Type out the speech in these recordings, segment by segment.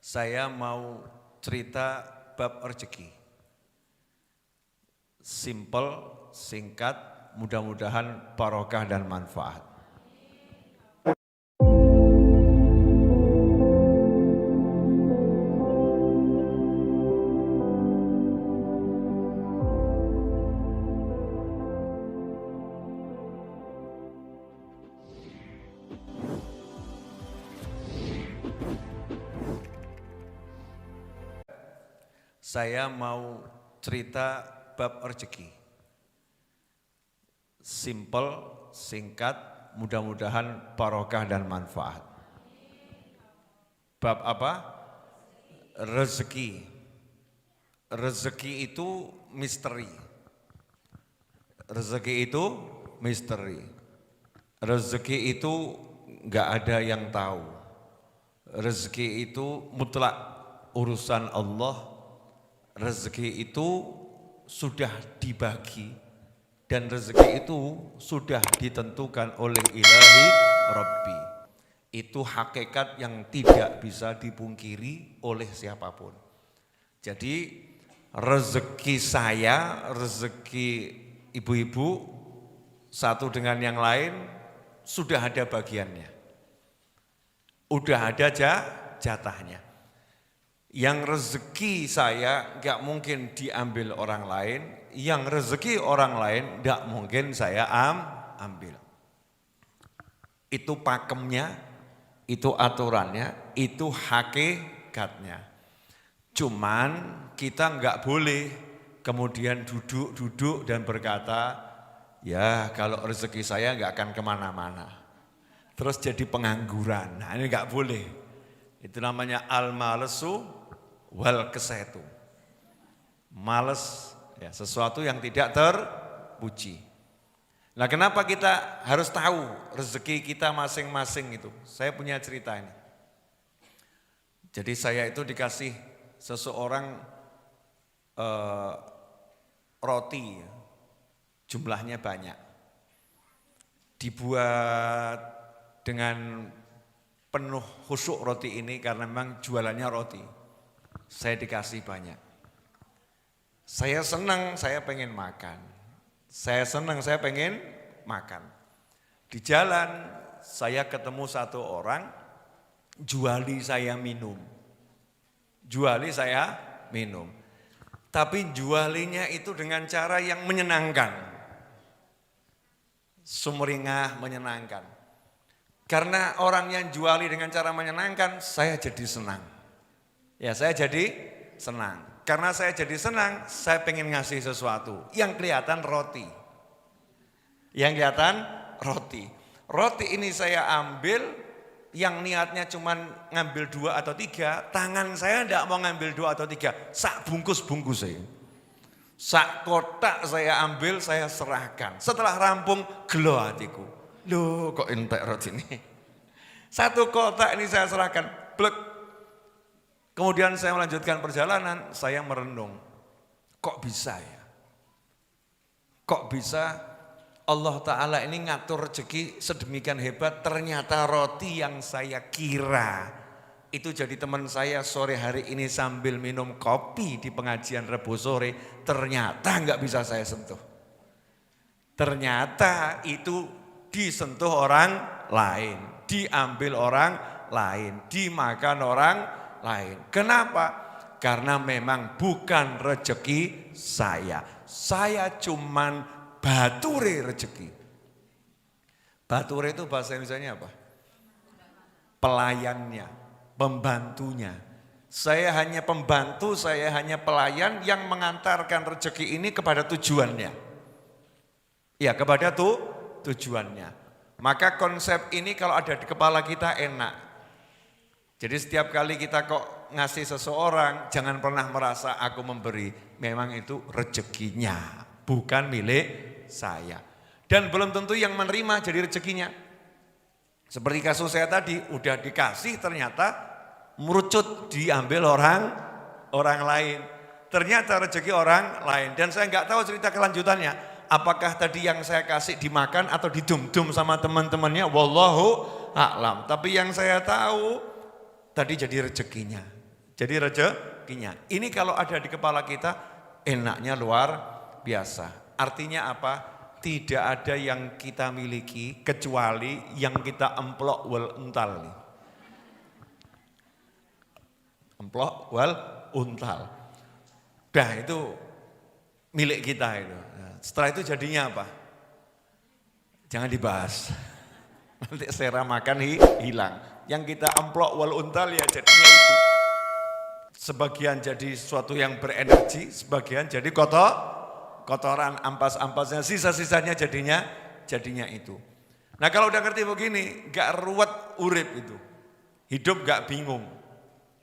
Saya mau cerita bab rezeki. Simple, singkat, mudah-mudahan barokah dan manfaat. Saya mau cerita bab rezeki. Simple, singkat, mudah-mudahan barokah dan manfaat. Bab apa? Rezeki. Rezeki itu misteri. Rezeki itu misteri. Rezeki itu enggak ada yang tahu. Rezeki itu mutlak urusan Allah. Rezeki itu sudah dibagi dan rezeki itu sudah ditentukan oleh Ilahi Rabbi. Itu hakikat yang tidak bisa dipungkiri oleh siapapun. Jadi rezeki saya, rezeki ibu-ibu satu dengan yang lain sudah ada bagiannya. Udah ada jatahnya. Yang rezeki saya enggak mungkin diambil orang lain, yang rezeki orang lain enggak mungkin saya ambil. Itu pakemnya, itu aturannya, itu hakikatnya. Cuman kita enggak boleh kemudian duduk-duduk dan berkata, ya kalau rezeki saya enggak akan kemana-mana. Terus jadi pengangguran, nah ini enggak boleh. Itu namanya al-malesu wal kesetu. Males, ya, sesuatu yang tidak terpuji. Nah, kenapa kita harus tahu rezeki kita masing-masing itu? Saya punya cerita ini. Jadi saya itu dikasih seseorang roti, jumlahnya banyak. Dibuat dengan penuh khusyuk roti ini karena memang jualannya roti. Saya dikasih banyak. Saya senang, saya pengen makan. Saya senang, saya pengen makan. Di jalan saya ketemu satu orang, juali saya minum. Juali saya minum. Tapi jualinya itu dengan cara yang menyenangkan. Sumringah, menyenangkan. Karena orang yang juali dengan cara menyenangkan, saya jadi senang. Ya, saya jadi senang. Karena saya jadi senang, saya pengen ngasih sesuatu. Yang kelihatan roti. Yang kelihatan roti. Roti ini saya ambil, yang niatnya cuma ngambil 2 atau 3, tangan saya enggak mau ngambil 2 atau 3, sak bungkus-bungkus saya. Sak kotak saya ambil, saya serahkan. Setelah rampung, gelo hatiku. Loh, kok entek roti ini? Satu kotak ini saya serahkan, blek. Kemudian saya melanjutkan perjalanan, saya merenung. Kok bisa ya? Kok bisa Allah Ta'ala ini ngatur rezeki sedemikian hebat, ternyata roti yang saya kira itu jadi teman saya sore hari ini sambil minum kopi di pengajian Rebo sore, ternyata enggak bisa saya sentuh. Ternyata itu disentuh orang lain, diambil orang lain, dimakan orang lain. Kenapa? Karena memang bukan rezeki saya. Saya cuman bature rezeki. Bature itu bahasa Indonesianya apa? Pelayannya, pembantunya. Saya hanya pembantu, saya hanya pelayan yang mengantarkan rezeki ini kepada tujuannya. Ya, kepada tujuannya. Maka konsep ini kalau ada di kepala kita enak. Jadi setiap kali kita kok ngasih seseorang, jangan pernah merasa aku memberi. Memang itu rezekinya, bukan milik saya. Dan belum tentu yang menerima jadi rezekinya. Seperti kasus saya tadi, udah dikasih ternyata merucut diambil orang lain. Ternyata rezeki orang lain. Dan saya nggak tahu cerita kelanjutannya. Apakah tadi yang saya kasih dimakan atau didum-dum sama teman-temannya, wallahu a'lam. Tapi yang saya tahu, tadi jadi rezekinya. jadi rezekinya. Ini kalau ada di kepala kita, enaknya luar biasa. Artinya apa? Tidak ada yang kita miliki kecuali yang kita emplok wal untal. Emplok wal untal. Nah itu milik kita itu. Setelah itu jadinya apa? Jangan dibahas. Nanti selera makan hilang. Yang kita amplok wal untal ya jadinya itu. Sebagian jadi sesuatu yang berenergi, sebagian jadi kotoran ampas-ampasnya, sisa-sisanya jadinya itu. Nah kalau udah ngerti begini, gak ruwet urip itu. Hidup gak bingung.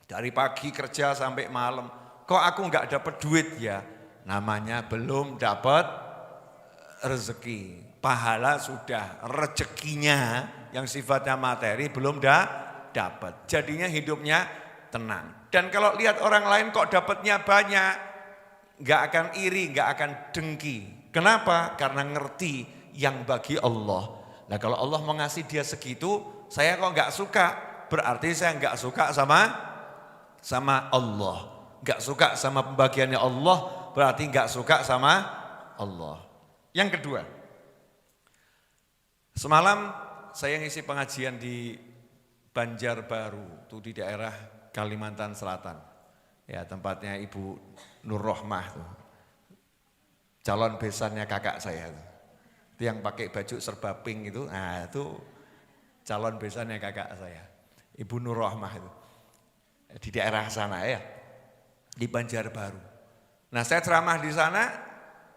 Dari pagi kerja sampai malam. Kok aku gak dapat duit ya? Namanya belum dapat rezeki. Pahala sudah, rezekinya yang sifatnya materi belum dapat. Jadinya hidupnya tenang. Dan kalau lihat orang lain kok dapatnya banyak, gak akan iri, gak akan dengki. Kenapa? Karena ngerti yang bagi Allah. Nah kalau Allah mau ngasih dia segitu, saya kok gak suka, berarti saya gak suka sama Allah. Gak suka sama pembagiannya Allah, berarti gak suka sama Allah. Yang kedua, semalam saya ngisi pengajian di Banjarbaru, itu di daerah Kalimantan Selatan. Ya tempatnya Ibu Nur Rohmah tuh. Calon besannya kakak saya tuh. Itu yang pakai baju serba pink itu, nah itu calon besannya kakak saya. Ibu Nur Rohmah itu. Di daerah sana ya, di Banjarbaru. Nah saya ceramah di sana,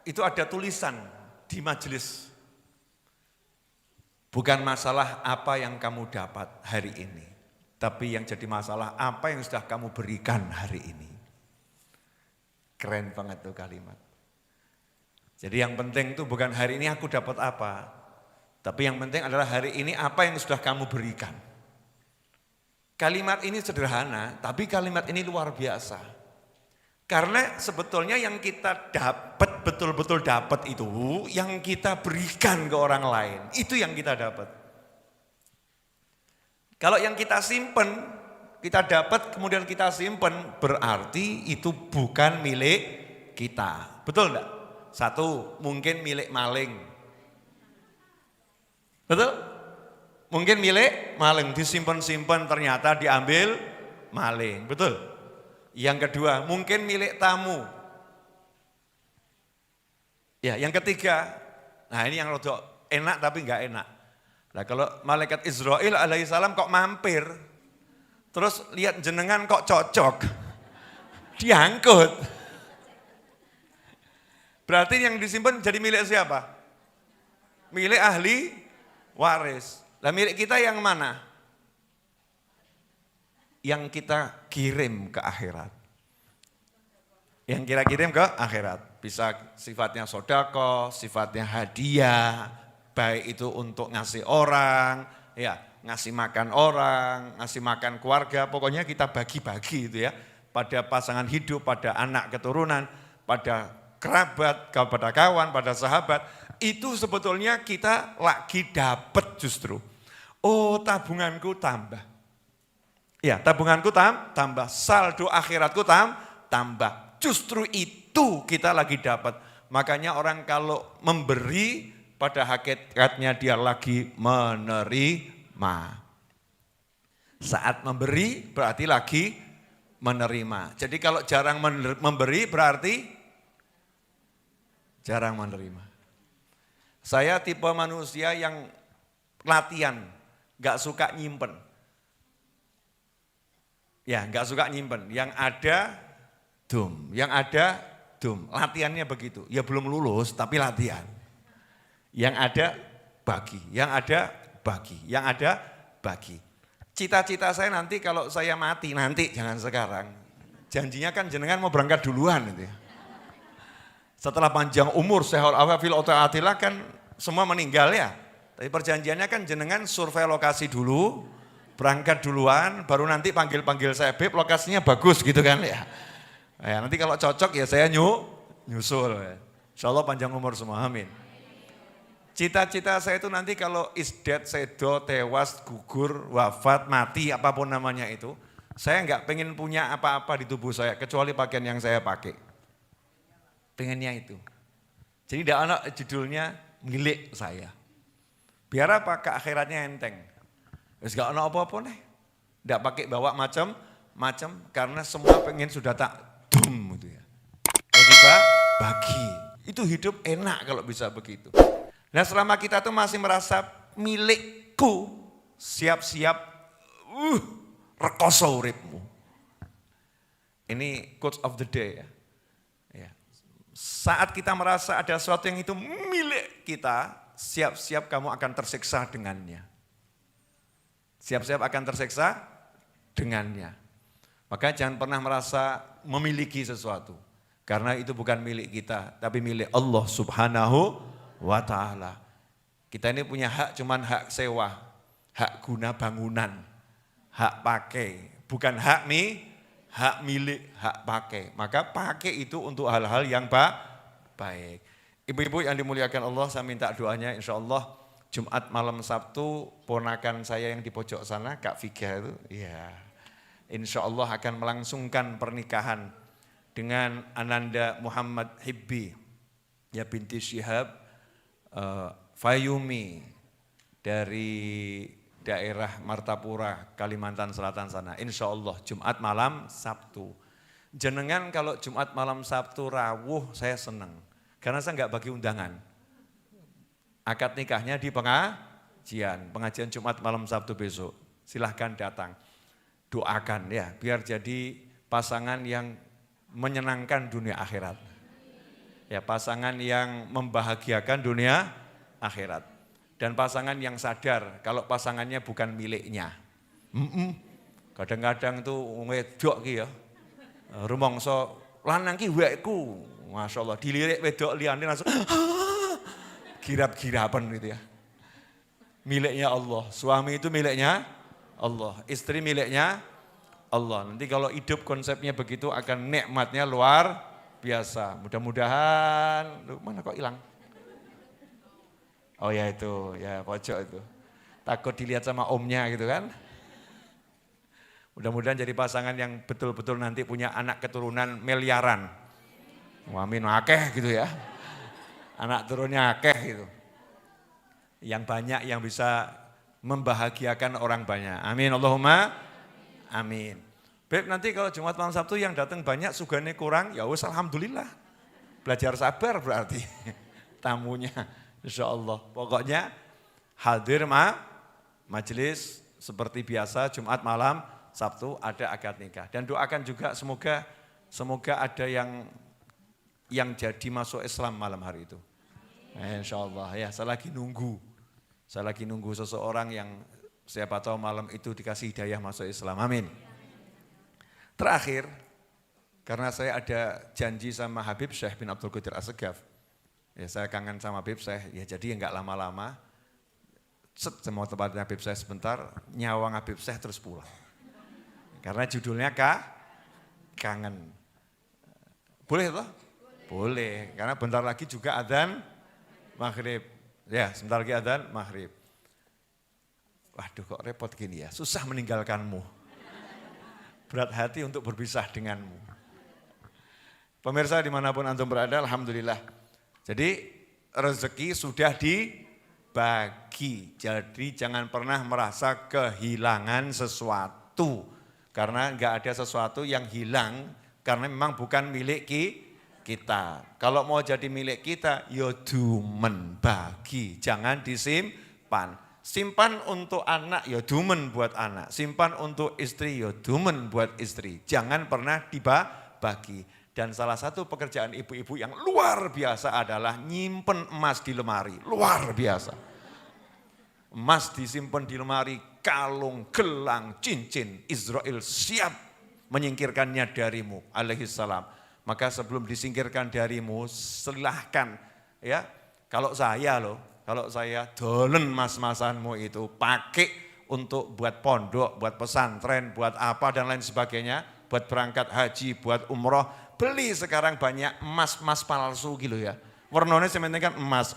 itu ada tulisan di majelis. Bukan masalah apa yang kamu dapat hari ini, tapi yang jadi masalah apa yang sudah kamu berikan hari ini. Keren banget tuh kalimat. Jadi yang penting tuh bukan hari ini aku dapat apa, tapi yang penting adalah hari ini apa yang sudah kamu berikan. Kalimat ini sederhana, tapi kalimat ini luar biasa. Karena sebetulnya yang kita dapat, betul-betul dapat itu, yang kita berikan ke orang lain, itu yang kita dapat. Kalau yang kita simpen, kita dapat kemudian kita simpen, berarti itu bukan milik kita. Betul enggak? Satu, mungkin milik maling. Betul? Mungkin milik maling, disimpan-simpan ternyata diambil maling. Betul? Yang kedua, mungkin milik tamu. Ya, yang ketiga, nah ini yang rodok enak tapi enggak enak. Nah kalau malaikat Israel alaihissalam kok mampir, terus lihat jenengan kok cocok, diangkut. Berarti yang disimpan jadi milik siapa? Milik ahli waris. Lah milik kita yang mana? Yang kita kirim ke akhirat. Yang kita kirim ke akhirat. Bisa sifatnya sodako, sifatnya hadiah, baik itu untuk ngasih orang, ya ngasih makan orang, ngasih makan keluarga, pokoknya kita bagi-bagi itu ya. Pada pasangan hidup, pada anak keturunan, pada kerabat, pada kawan, pada sahabat. Itu sebetulnya kita lagi dapat justru. Oh tabunganku tambah. Ya, tabunganku tambah, saldo akhiratku tambah. Justru itu kita lagi dapat. Makanya orang kalau memberi, pada hakikatnya dia lagi menerima. Saat memberi berarti lagi menerima. Jadi kalau jarang memberi berarti jarang menerima. Saya tipe manusia yang latihan, gak suka nyimpen. Ya, enggak suka nyimpen. Yang ada, latihannya begitu. Ya belum lulus, tapi latihan. Yang ada, bagi. Yang ada, bagi. Cita-cita saya nanti kalau saya mati, nanti jangan sekarang. Janjinya kan jenengan mau berangkat duluan. Gitu. Setelah panjang umur, sehat awafil ota'atillah kan semua meninggal ya. Tapi perjanjiannya kan jenengan survei lokasi dulu, berangkat duluan, baru nanti panggil-panggil saya, Beb lokasinya bagus gitu kan ya. Ya nanti kalau cocok ya saya nyusul. Ya. Insya Allah panjang umur semua, amin. Cita-cita saya itu nanti kalau is dead, sedo, tewas, gugur, wafat, mati, apapun namanya itu. Saya nggak pengen punya apa-apa di tubuh saya kecuali pakaian yang saya pakai. Pengennya itu. Jadi tidak ada judulnya milik saya. Biar apa? Ke akhiratnya enteng. Wis gak ada apa-apa nih. Tidak pakai bawa macam-macam karena semua pengen sudah tak dum gitu ya. Jadi bagi. Itu hidup enak kalau bisa begitu. Nah selama kita tuh masih merasa milikku, siap-siap rekoso uripmu. Ini quote of the day ya. Saat kita merasa ada sesuatu yang itu milik kita, siap-siap kamu akan tersiksa dengannya. Siap-siap akan tersiksa dengannya. Maka jangan pernah merasa memiliki sesuatu. Karena itu bukan milik kita, tapi milik Allah Subhanahu wa ta'ala. Kita ini punya hak, cuman hak sewa, hak guna bangunan, hak pakai. Bukan hak milik, hak pakai. Maka pakai itu untuk hal-hal yang baik. Ibu-ibu yang dimuliakan Allah, saya minta doanya insya Allah Jumat malam Sabtu, ponakan saya yang di pojok sana, Kak Viga itu, ya insya Allah akan melangsungkan pernikahan dengan Ananda Muhammad Hibbi, ya binti Syihab Fayumi dari daerah Martapura, Kalimantan Selatan sana. Insya Allah Jumat malam Sabtu. Jenengan kalau Jumat malam Sabtu rawuh saya senang. Karena saya enggak bagi undangan. Akad nikahnya di pengajian Jumat malam Sabtu besok. Silahkan datang. Doakan ya, biar jadi pasangan yang menyenangkan dunia akhirat. Ya, pasangan yang membahagiakan dunia akhirat. Dan pasangan yang sadar kalau pasangannya bukan miliknya. Kadang-kadang itu wedok ki ya. Rumangsa lanang ki wekku. Masyaallah dilirik wedok liyane langsung girap-girapan gitu ya. Miliknya Allah, suami itu miliknya Allah, istri miliknya Allah. Nanti kalau hidup konsepnya begitu akan nikmatnya luar biasa. Mudah-mudahan, mana kok hilang? Oh ya itu, ya pojok itu. Takut dilihat sama omnya gitu kan. Mudah-mudahan jadi pasangan yang betul-betul nanti punya anak keturunan miliaran. Amin, akeh gitu ya. Anak turunnya akeh gitu. Yang banyak yang bisa membahagiakan orang banyak. Amin, Allahumma amin. Beb nanti kalau Jumat malam Sabtu yang datang banyak, sugane kurang, ya wis alhamdulillah. Belajar sabar berarti tamunya. Insya Allah. Pokoknya hadir majelis seperti biasa Jumat malam Sabtu ada akad nikah. Dan doakan juga semoga ada yang jadi masuk Islam malam hari itu. Insya Allah ya, saya lagi nunggu seseorang yang siapa tahu malam itu dikasih hidayah masuk Islam. Amin. Terakhir, karena saya ada janji sama Habib Syekh bin Abdul Qadir As-Segaf. Ya saya kangen sama Habib Syekh, ya jadi enggak lama-lama. Semua tempatnya Habib Syekh sebentar, nyawang Habib Syekh terus pulang. Karena judulnya kangen. Boleh toh? Boleh, karena bentar lagi juga adzan maghrib. Ya, sebentar lagi adzan maghrib. Waduh kok repot gini ya, susah meninggalkanmu. Berat hati untuk berpisah denganmu. Pemirsa dimanapun antum berada, alhamdulillah. Jadi rezeki sudah dibagi. Jadi jangan pernah merasa kehilangan sesuatu. Karena enggak ada sesuatu yang hilang karena memang bukan milik kita. Kalau mau jadi milik kita, ya dumen bagi, jangan disimpan. Simpan untuk anak, ya dumen buat anak. Simpan untuk istri, ya dumen buat istri. Jangan pernah dibagi. Dan salah satu pekerjaan ibu-ibu yang luar biasa adalah nyimpen emas di lemari. Luar biasa. Emas disimpan di lemari, kalung, gelang, cincin. Israel siap menyingkirkannya darimu, alaihissalam. Maka sebelum disingkirkan darimu, silahkan ya. Kalau saya dolen mas-masanmu itu pakai untuk buat pondok, buat pesantren, buat apa dan lain sebagainya, buat berangkat haji, buat umroh. Beli sekarang banyak emas-emas palsu gitu ya. Warnanya sementing kan emas.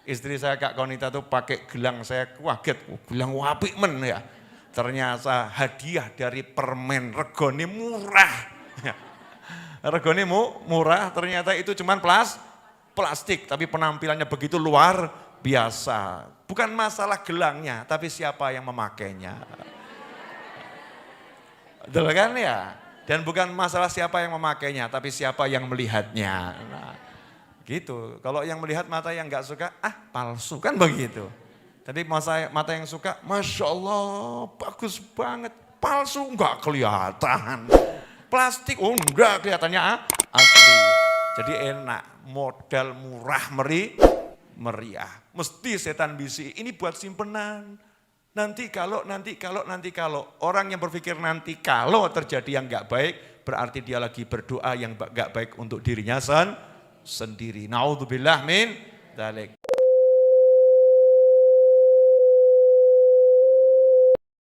Istri saya Kak Konita tuh pakai gelang, saya kaget. Gelang apik men ya. Ternyata hadiah dari permen regone murah. Regone murah, ternyata itu cuman plastik, tapi penampilannya begitu luar biasa. Bukan masalah gelangnya, tapi siapa yang memakainya. Betul kan ya? Dan bukan masalah siapa yang memakainya, tapi siapa yang melihatnya. Nah, gitu. Kalau yang melihat mata yang nggak suka, palsu kan begitu. Tapi mata yang suka, Masya Allah, bagus banget. Palsu nggak kelihatan. Plastik, enggak kelihatannya asli. Jadi enak, modal murah meriah. Mesti setan bisi, ini buat simpenan. Nanti kalau. Orang yang berpikir nanti kalau terjadi yang nggak baik, berarti dia lagi berdoa yang nggak baik untuk dirinya sendiri. Naudzubillah min dzalik.